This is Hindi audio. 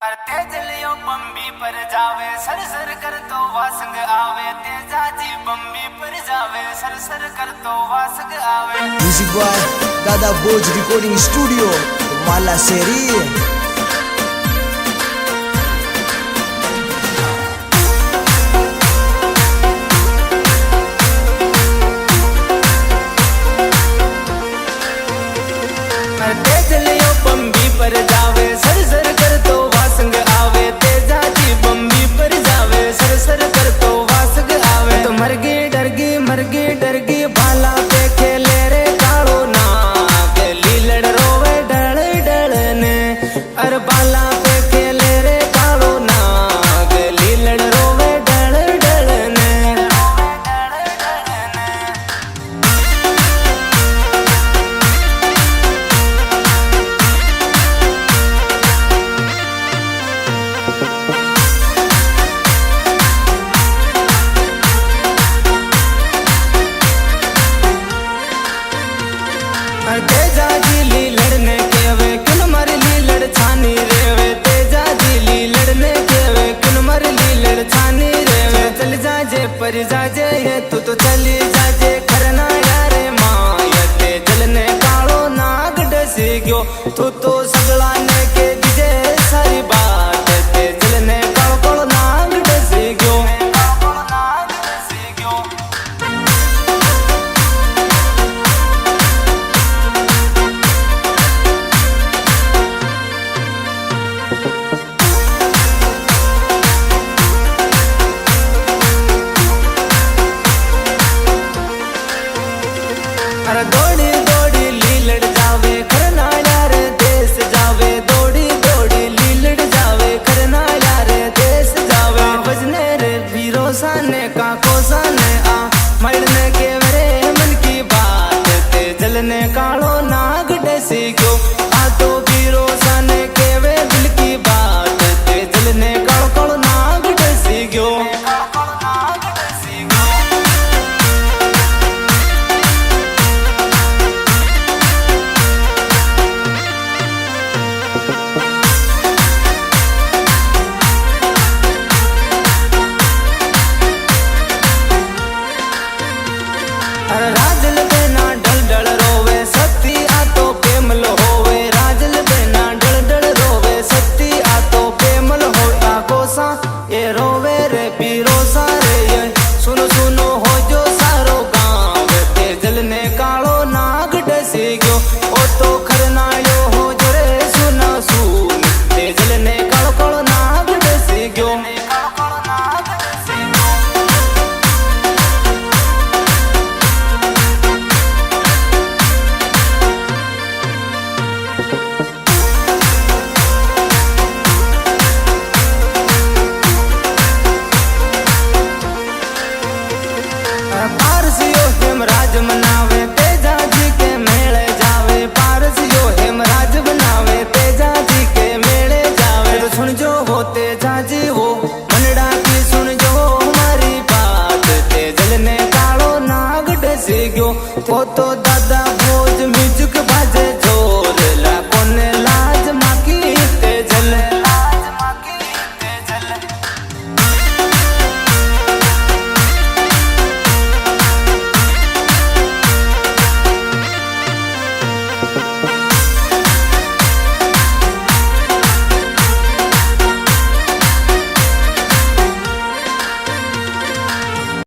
तेज लियो बम्बी पर जावे सर सर कर तो वासंग आवे तेजा जी बम्बी पर जावे सर सर कर तो वासंग आवे। म्यूजिक बॉय दादा बोज रिकॉर्डिंग स्टूडियो माला शेरी। तेज लियो बम्बी पर जावे सर सर कर तो वासंग आवे तेजा जी बम्बी पर जावे सर सर कर तो वासंग आवे। तो मरगी डरगी भाला पे खेले रे कालो नाग लीलड़ रोवे डल डल ने अर बाला पे खेले रे कालो नाग लीलड़ रोवे डल डल ने। तेजा जी लीलड़ने केवे किन मर लीलड़ छानी रेवे तेजा जी लीलड़ने केवे किन मर लीलड़ छानी रेवे। चल जाजे पर जाजे ये तू तो चली जाजे करना यारे माँ ये जलने कालो नाग डसी गयो तू तो सगला ने के दिजे सारी बात ते जलने कालो कालो नाग डसी गयो।